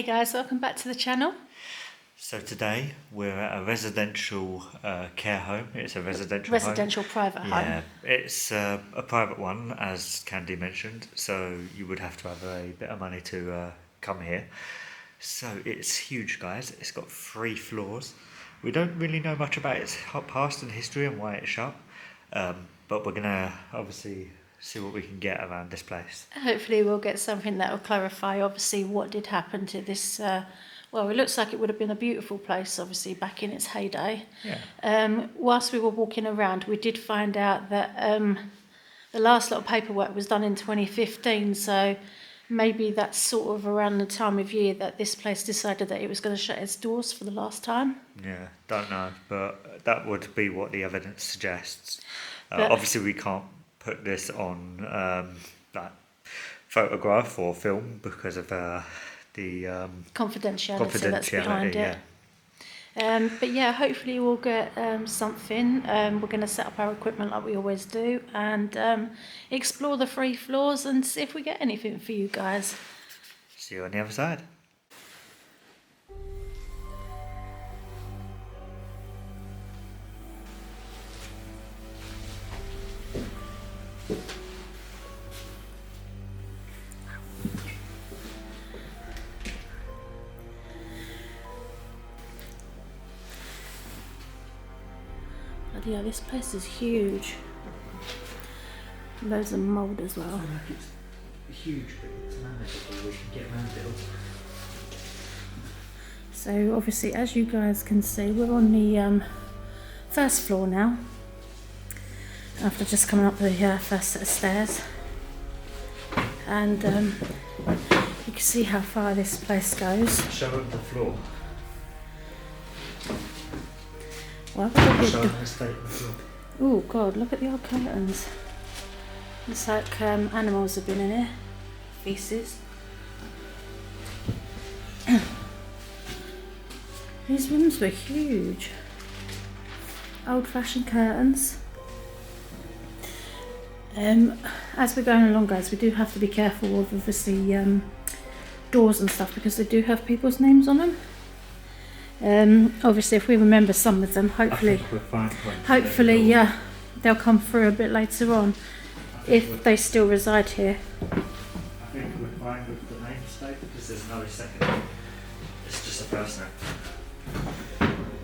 guys, welcome back to the channel. So today we're at a residential care home. It's a residential home. Private home. Yeah, it's a private one, as Candy mentioned. So you would have to have a bit of money to come here. So it's huge, guys. It's got 3 floors. We don't really know much about its past and history and why it's shut. But we're gonna obviously see what we can get around this place. Hopefully we'll get something that will clarify obviously what did happen to this, well, it looks like it would have been a beautiful place obviously back in its heyday. Yeah. Whilst we were walking around, we did find out that the last lot of paperwork was done in 2015, so maybe that's sort of around the time of year that this place decided that it was going to shut its doors for the last time. Yeah, don't know, but that would be what the evidence suggests. Obviously we can't put this on like photograph or film because of the confidentiality that's behind it. But yeah, hopefully we'll get something. We're going to set up our equipment like we always do and explore the 3 floors and see if we get anything for you guys. See you on the other side. Yeah, this place is huge. Loads of mould as well. I feel like it's huge, but it's manageable. We can get around it. So obviously, as you guys can see, we're on the first floor now. After just coming up the first set of stairs, and you can see how far this place goes. Show them the floor. Well, oh God, look at the old curtains. It's like animals have been in here. Feces. These rooms were huge. Old-fashioned curtains. As we're going along, guys, we do have to be careful of obviously doors and stuff because they do have people's names on them. Obviously if we remember some of them, hopefully they'll come through a bit later on if they still reside here. I think we're fine with the name state because there's no second. It's just a first name.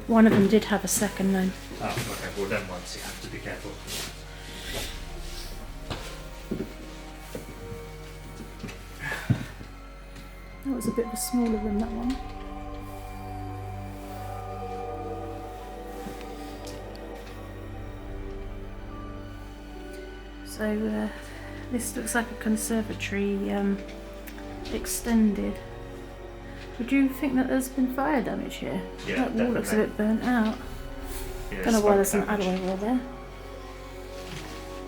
One of them did have a second name. Oh, okay, well then once you have to be careful. That was a bit of a smaller room, that one. So this looks like a conservatory extended. Would you think that there's been fire damage here? Yeah, that wall looks a bit burnt out. Yeah, Don't know why there's an alloy wall there.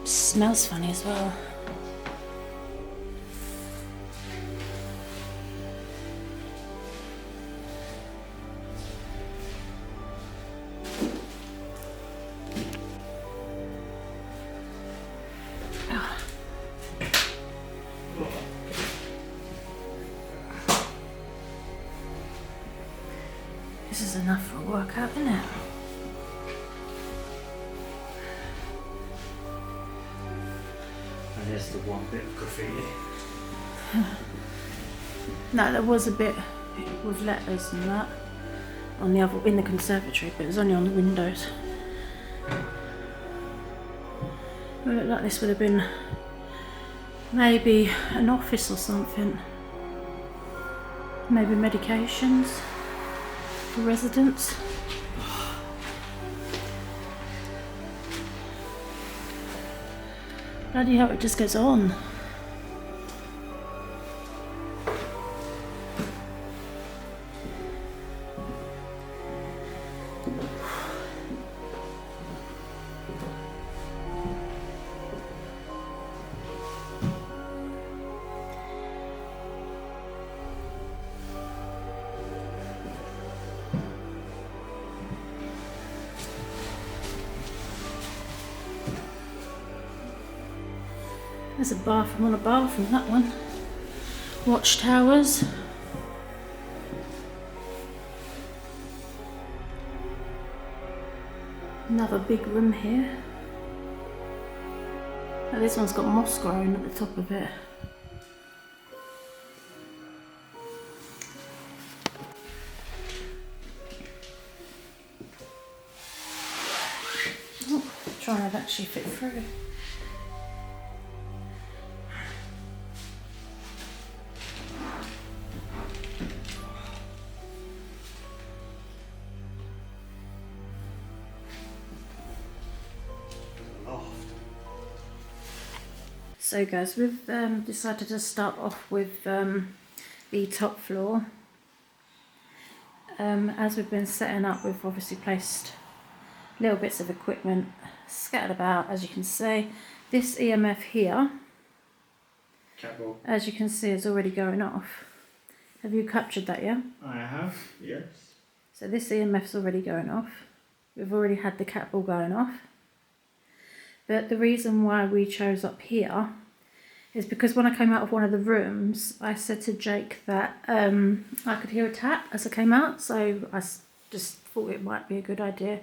Smells funny as well. This is enough for a workout, isn't it? And there's the one bit of graffiti. No, there was a bit with letters and that on the other in the conservatory, but it was only on the windows. It looked like this would have been maybe an office or something. Maybe medications for residents. Bloody hell, it just goes on. There's a bathroom on a bathroom, that one. Watchtowers. Another big room here. Now this one's got moss growing at the top of it. Oh, trying to actually fit through. So guys, we've decided to start off with the top floor. As we've been setting up, we've obviously placed little bits of equipment scattered about, as you can see. This EMF here, as you can see, is already going off. Have you captured that, yeah? I have, yes. So this EMF's already going off. We've already had the cat ball going off. But the reason why we chose up here is because when I came out of one of the rooms, I said to Jake that I could hear a tap as I came out, so I just thought it might be a good idea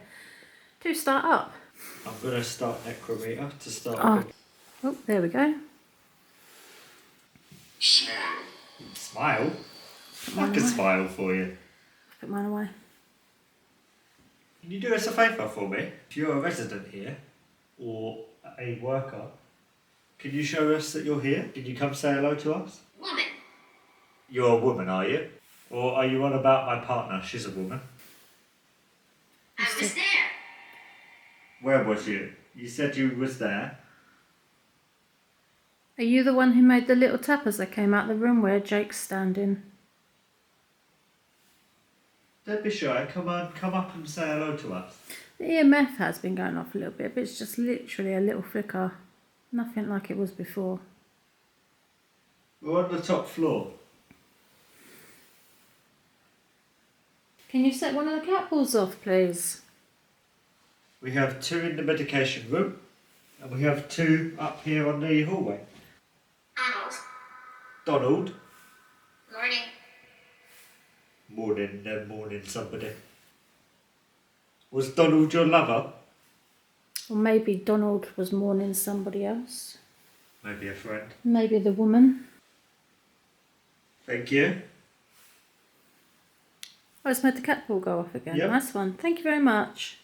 to start up. I'm going to start necrometer to start. Oh, there we go. Smile? I can smile for you. Put mine away. Can you do us a favour for me? If you're a resident here, or a worker, can you show us that you're here? Can you come say hello to us? Woman. You're a woman, are you? Or are you on about my partner? She's a woman. I was there. Where was you? You said you was there. Are you the one who made the little tap as I came out the room where Jake's standing? Don't be shy. Come on, come up and say hello to us. The EMF has been going off a little bit, but it's just literally a little flicker. Nothing like it was before. We're on the top floor. Can you set one of the cat balls off, please? We have 2 in the medication room, and we have 2 up here on the hallway. Donald. Donald. Morning. Morning somebody. Was Donald your lover? Or maybe Donald was mourning somebody else. Maybe a friend. Maybe the woman. Thank you. I just made the cat ball go off again. Yep. Nice one. Thank you very much.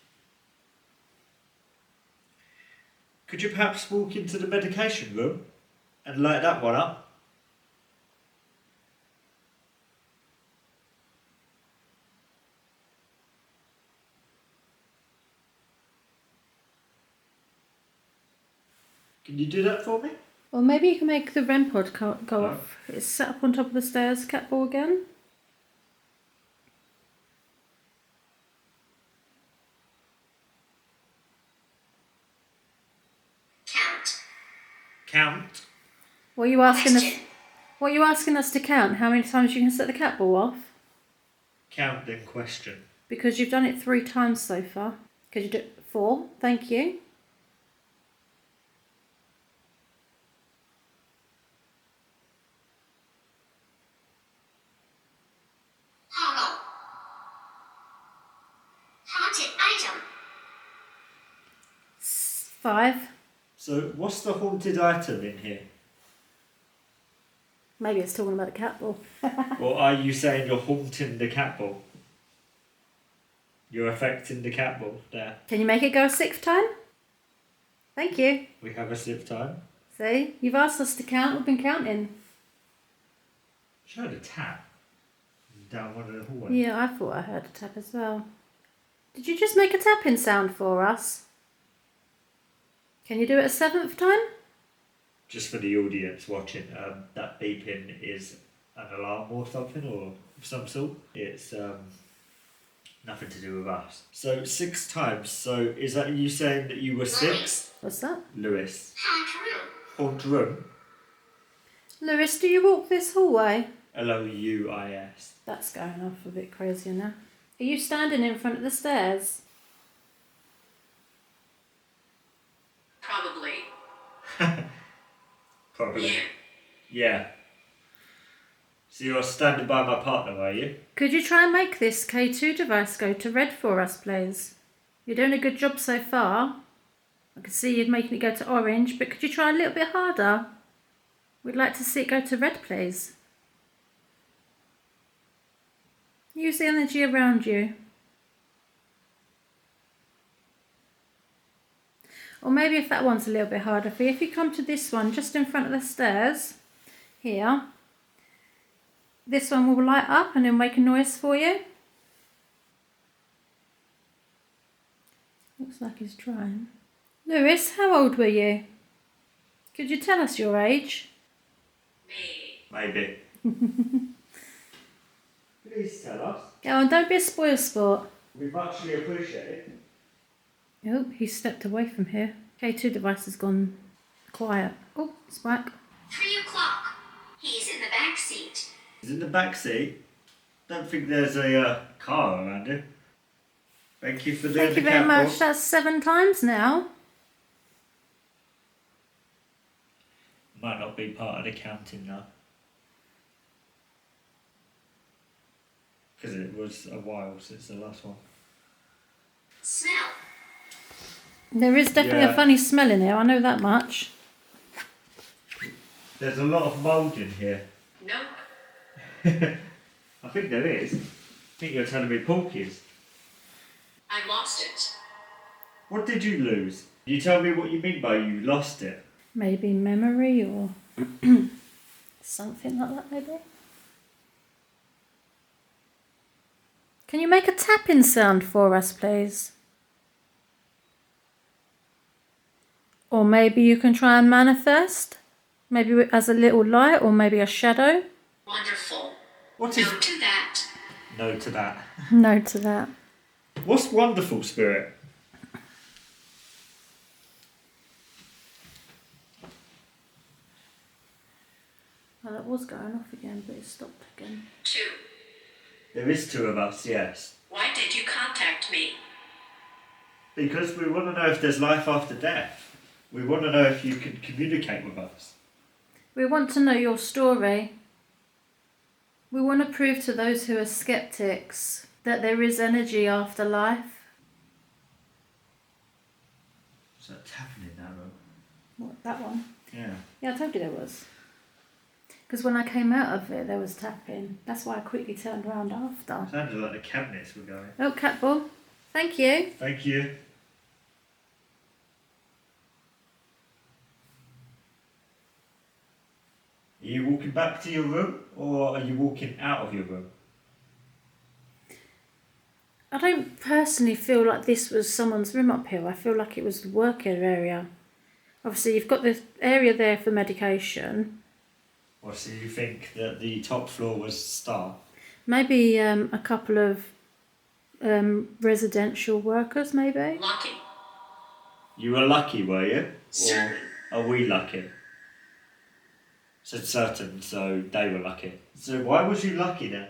Could you perhaps walk into the medication room and light that one up? Can you do that for me? Well, maybe you can make the REM pod go No. off. It's set up on top of the stairs, cat ball again. Count. What are you asking us? Question. What are you asking us to count? How many times you can set the cat ball off? Count then question. Because you've done it 3 times so far. Could you do it 4? Thank you. Hollow. Haunted item. 5. So what's the haunted item in here? Maybe it's talking about the cat ball. Or are you saying you're haunting the cat ball? You're affecting the cat ball there. Can you make it go a 6th time? Thank you. We have a 6th time. See, you've asked us to count. We've been counting. Showed a tap down one of the hallways. Yeah, I thought I heard a tap as well. Did you just make a tapping sound for us? Can you do it a 7th time? Just for the audience watching, that beeping is an alarm or something, or of some sort. It's nothing to do with us. So 6 times. So is that you saying that you were 6? What's that? Lewis. Haunt room. Haunt room. Lewis, do you walk this hallway? Louis. That's going off a bit crazier now. Are you standing in front of the stairs? Probably. Probably. Yeah. Yeah. So you're standing by my partner, are you? Could you try and make this K2 device go to red for us, please? You're doing a good job so far. I can see you're making it go to orange, but could you try a little bit harder? We'd like to see it go to red, please. Use the energy around you. Or maybe if that one's a little bit harder for you, if you come to this one just in front of the stairs, here, this one will light up and it'll make a noise for you. Looks like he's trying. Lewis, how old were you? Could you tell us your age? Maybe. Please tell us. Go on, don't be a spoil sport. We muchly appreciate it. Oh, he stepped away from here. K2 device has gone quiet. Oh, it's back. 3 o'clock. He's in the back seat. He's in the back seat. Don't think there's a car around him. Thank you for doing Thank the you very cat much. walk. That's 7 times now. Might not be part of the counting now. Because it was a while since the last one. Smell. There is definitely Yeah. a funny smell in here, I know that much. There's a lot of mould in here. Nope. I think there is. I think you're telling me porkies. I lost it. What did you lose? You tell me what you mean by you lost it. Maybe memory or something like that, maybe. Can you make a tapping sound for us, please? Or maybe you can try and manifest? Maybe as a little light or maybe a shadow? Wonderful. What is... No to that. No to that. No to that. What's wonderful, Spirit? Well, that was going off again, but it stopped again. 2. There is 2 of us, yes. Why did you contact me? Because we want to know if there's life after death. We want to know if you can communicate with us. We want to know your story. We want to prove to those who are skeptics that there is energy after life. So that's happening now, room. What, that one? Yeah. Yeah, I told you there was. Because when I came out of it, there was tapping. That's why I quickly turned around after. Sounded like the cabinets were going. Oh, cat ball. Thank you. Thank you. Are you walking back to your room or are you walking out of your room? I don't personally feel like this was someone's room up here. I feel like it was the worker area. Obviously, you've got this area there for medication. Or so you think that the top floor was staff? Maybe a couple of residential workers, maybe. Lucky. You were lucky, were you? Certain. Or are we lucky? Said certain, so they were lucky. So why was you lucky then?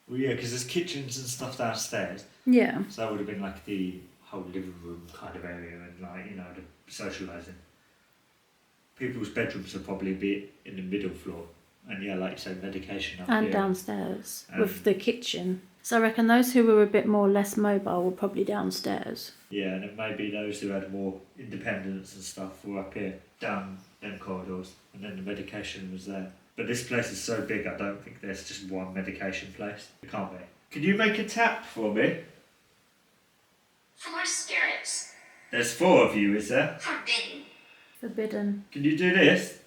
Well, yeah, because there's kitchens and stuff downstairs. Yeah. So that would have been like the whole living room kind of area and like, you know, the socialising. People's bedrooms would probably be in the middle floor. And yeah, like you say, medication up And here. downstairs with the kitchen. So I reckon those who were a bit more less mobile were probably downstairs. Yeah, and then maybe those who had more independence and stuff were up here, down them corridors, and then the medication was there. But this place is so big, I don't think there's just one medication place. It can't be. Could you make a tap for me? 4 spirits. There's 4 of you, is there? Forbidden. Forbidden. Can you do this?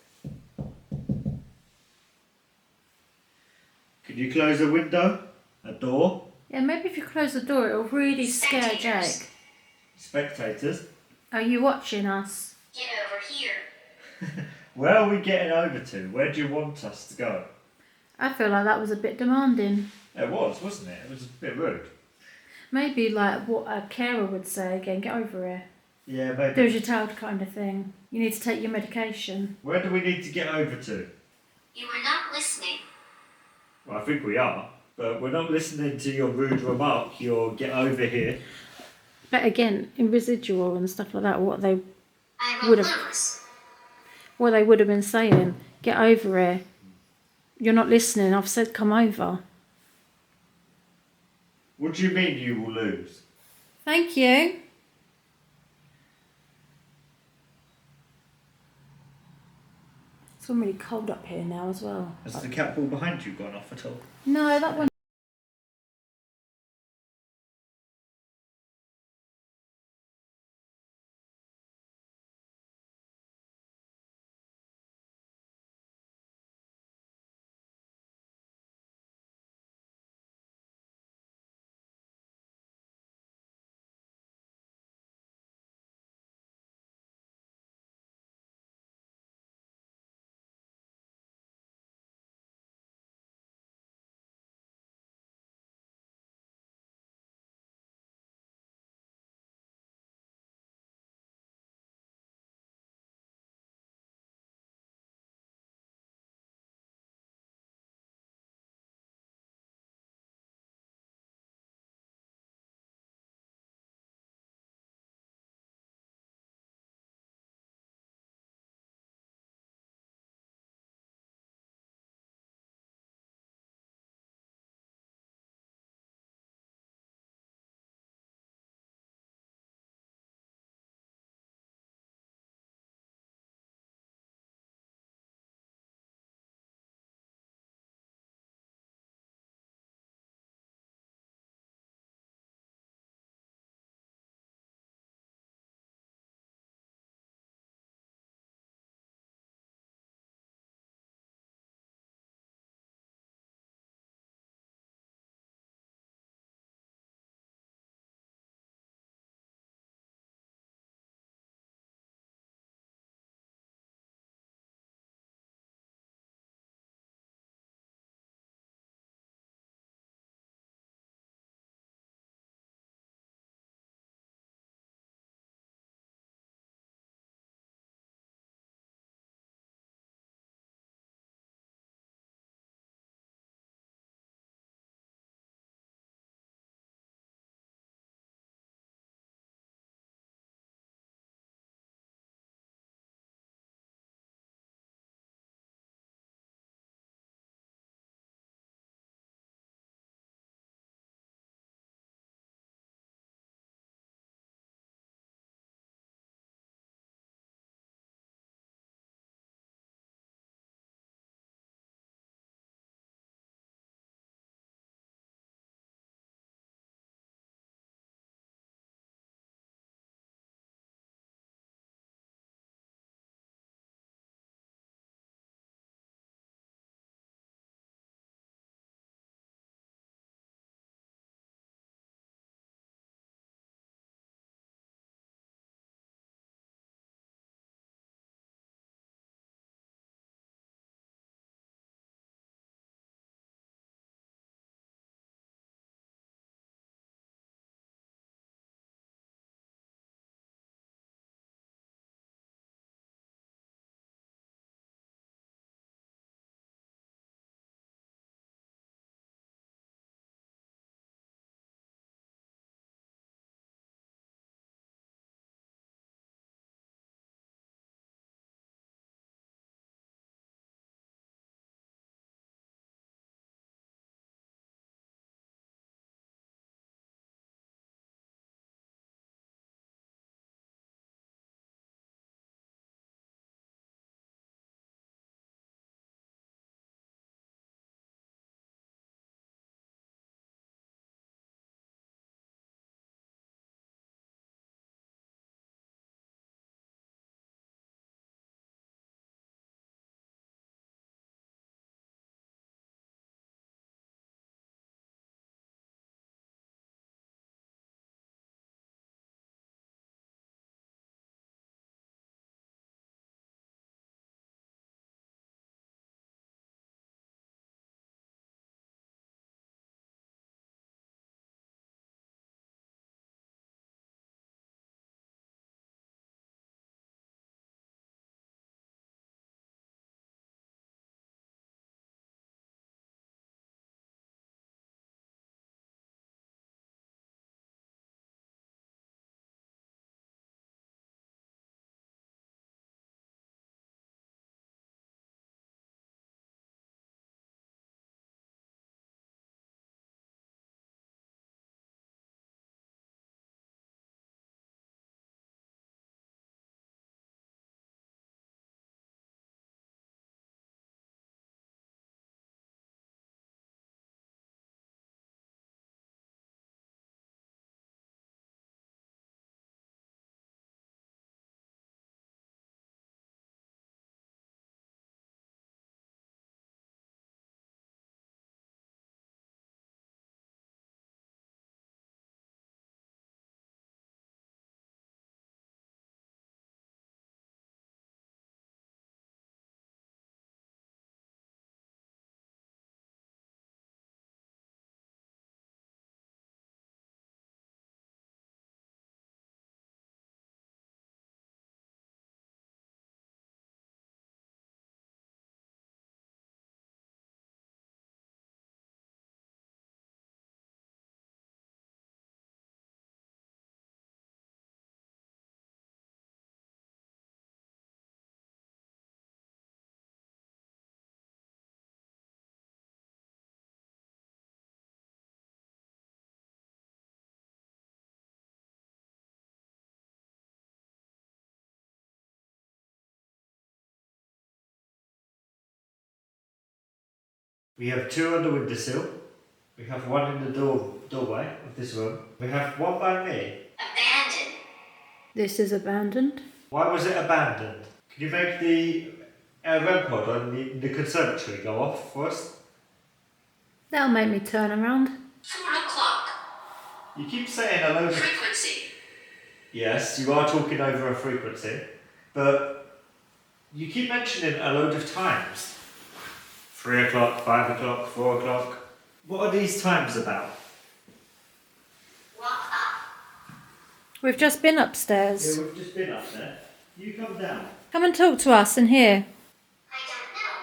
Can you close a window? A door? Yeah, maybe if you close the door, it'll really scare Spectators. Jake. Spectators? Are you watching us? Get over here. Where are we getting over to? Where do you want us to go? I feel like that was a bit demanding. It was, wasn't it? It was a bit rude. Maybe like what a carer would say again, get over here. Yeah, maybe. There's your child kind of thing. You need to take your medication. Where do we need to get over to? You are not listening. Well, I think we are. But we're not listening to your rude remark, your get over here. But again, in residual and stuff like that, what they I will Would've- lose. would have been saying, get over here. You're not listening, I've said come over. What do you mean you will lose? Thank you. It's gone really cold up here now as well. Has the cat ball behind you gone off at all? No, that one. We have 2 on the windowsill. We have 1 in the doorway of this room. We have 1 by me. Abandoned. This is abandoned. Why was it abandoned? Can you make the REM pod on the conservatory go off for us? That'll make me turn around. 4 o'clock. You keep saying a load of... Frequency. Yes, you are talking over a frequency, but you keep mentioning a load of times. 3 o'clock, 5 o'clock, 4 o'clock. What are these times about? Walk up. We've just been upstairs. Yeah, we've just been up there. You come down. Come and talk to us in here. I don't know.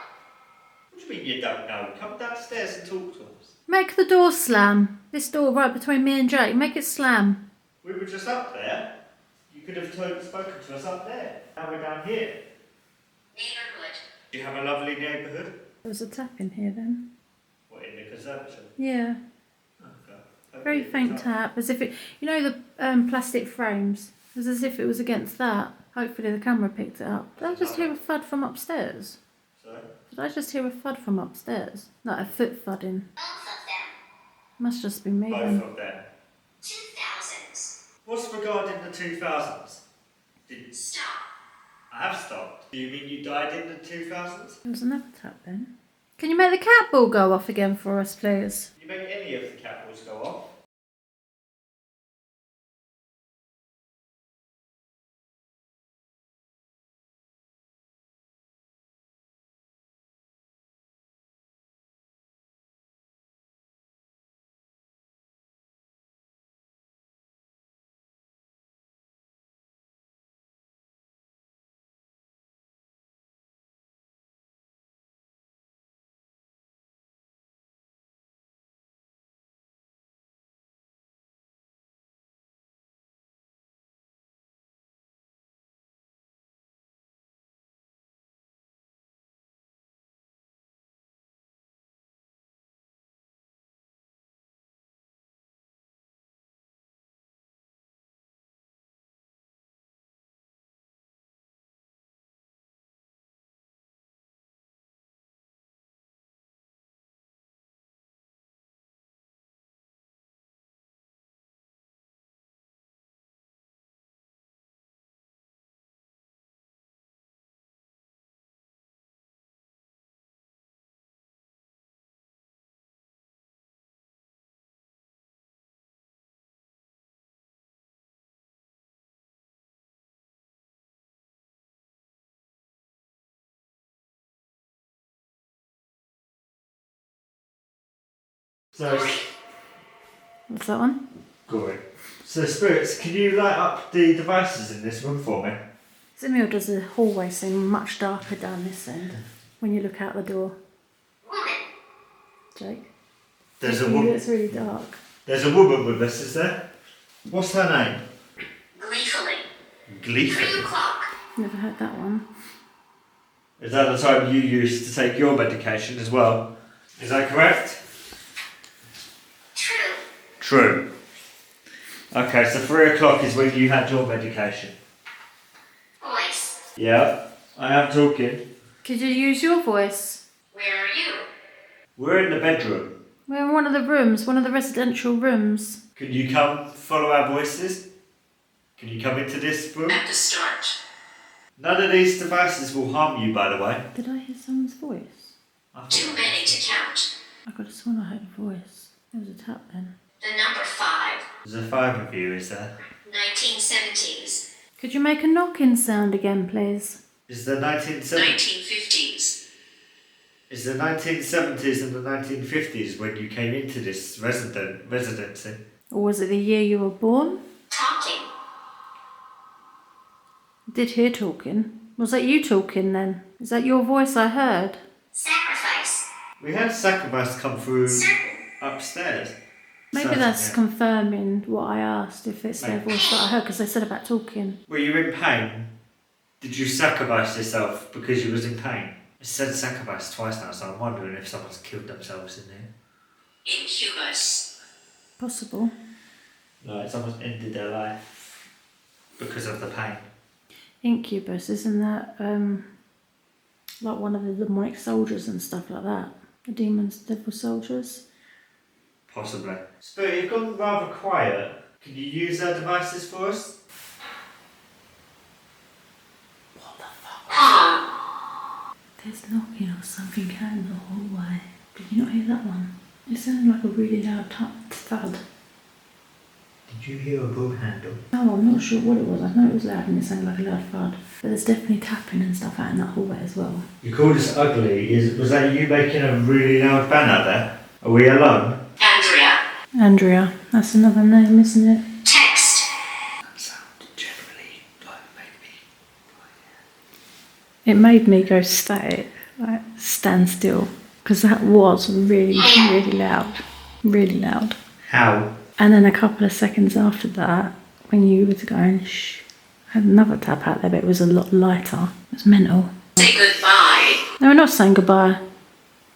What do you mean you don't know? Come downstairs and talk to us. Make the door slam. This door right between me and Jake. Make it slam. We were just up there. You could have spoken to us up there. Now we're down here. Neighborhood. Do you have a lovely neighbourhood? There was a tap in here then. What, in the conservatory? Yeah. Okay. Very faint tap. As if it... You know the plastic frames? It was as if it was against that. Hopefully the camera picked it up. Did I just hear a thud from upstairs? Sorry? Did I just hear a thud from upstairs? Like a foot thudding. Both of them. Must just be me Both then. of them. 2000s. What's regarding the 2000s? Stop. I have stopped. Do you mean you died in the 2000s? There was another tap then. Can you make the cat ball go off again for us, please? You make any of the cat balls go off? So, What's that one? great. So, spirits, can you light up the devices in this room for me? Zimil does the hallway seem much darker down this end when you look out the door. Woman. Jake? There's a It's woman. really dark. There's a woman with us, is there? What's her name? Gleefully. 3 Gleeful. o'clock. Never heard that one. Is that the time you used to take your medication as well? Is that correct? True. True. Okay, so 3 o'clock is when you had your medication. Voice. Yeah, I am talking. Could you use your voice? Where are you? We're in the bedroom. We're in one of the rooms, one of the residential rooms. Can you come follow our voices? Can you come into this room? At the start. None of these devices will harm you, by the way. Did I hear someone's voice? Too many to count. I could have sworn I heard a voice. There was a tap then. The number 5. There's a 5 of you, is there? 1970s. Could you make a knocking sound again, please? Is the 1970s? 1950s. Is the 1970s and the 1950s when you came into this residency? Or was it the year you were born? Talking. I did hear talking. Was that you talking then? Is that your voice I heard? Sacrifice. We had sacrifice come through Certain. upstairs. Maybe So, that's yeah. confirming what I asked, if it's their Maybe. voice that I heard, because they said about talking. Were you in pain? Did you sacrifice yourself because you was in pain? It said sacrifice twice now, so I'm wondering if someone's killed themselves in there. Incubus. Possible. Like someone's ended their life because of the pain. Incubus, isn't that like one of the demonic soldiers and stuff like that? The demons, devil soldiers. Possibly. Spirit, you've gone rather quiet. Can you use our devices for us? What the fuck? There's knocking or something out in the hallway. Did you not hear that one? It sounded like a really loud thud. Did you hear a broom handle? No, I'm not sure what it was. I know it was loud and it sounded like a loud thud. But there's definitely tapping and stuff out in that hallway as well. You called us ugly. Was that you making a really loud bang out there? Are we alone? Andrea. Andrea, that's another name, isn't it? Text. That sound generally made me. It made me go static, like stand still. Because that was really, really loud. Really loud. How? And then a couple of seconds after that, when you were going shh, I had another tap out there, but it was a lot lighter. It was mental. Say goodbye. No, we're not saying goodbye.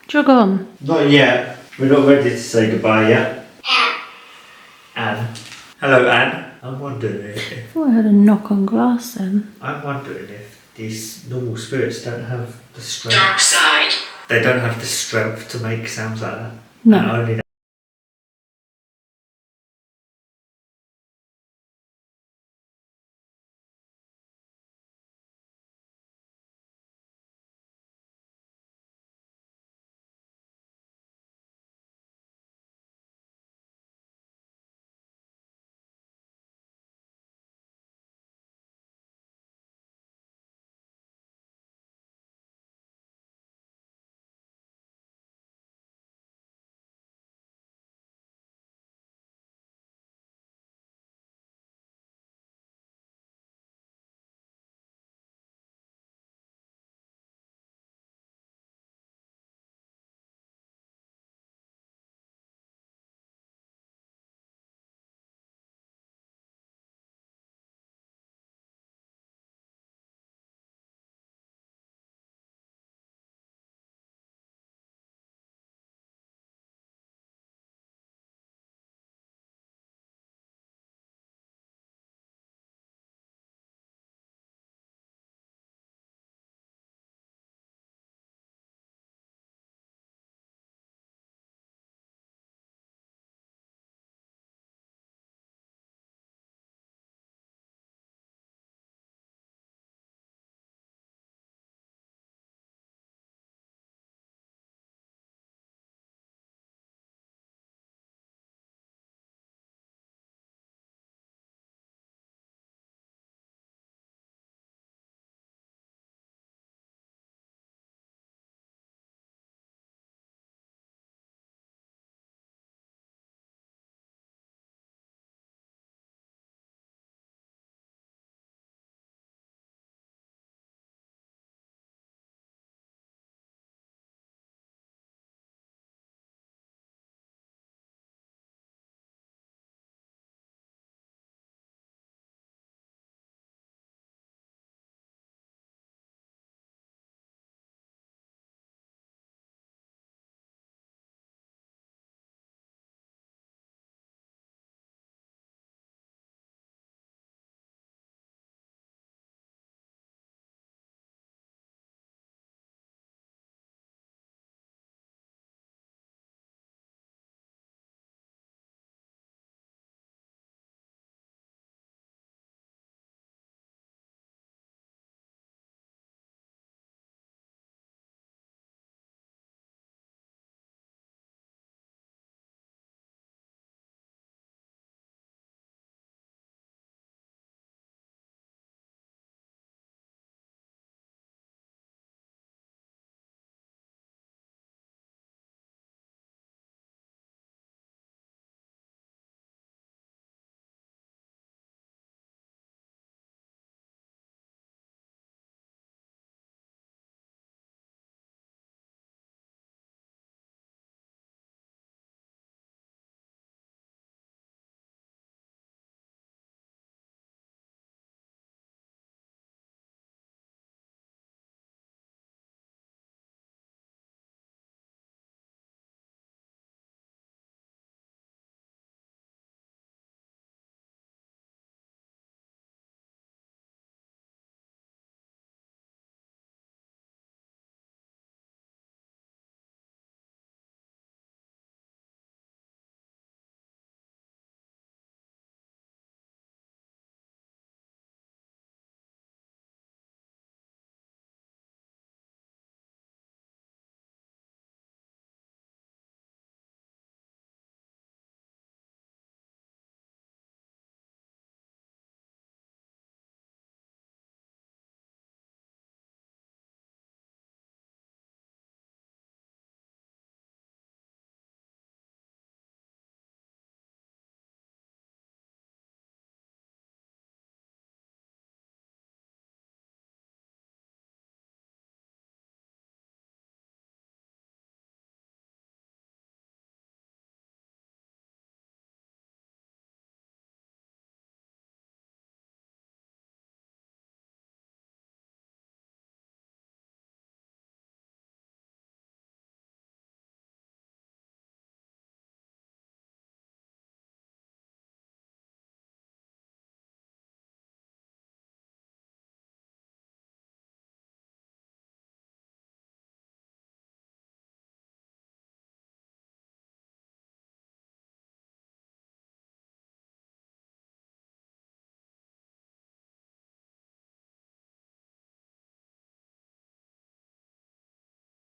Jog on. Not yet. We're not ready to say goodbye yet. Anne. Hello, Anne. I'm wondering I if thought I heard a knock on glass then. these normal spirits don't have the strength. Dark side. They don't have the strength to make sounds like that. No. And only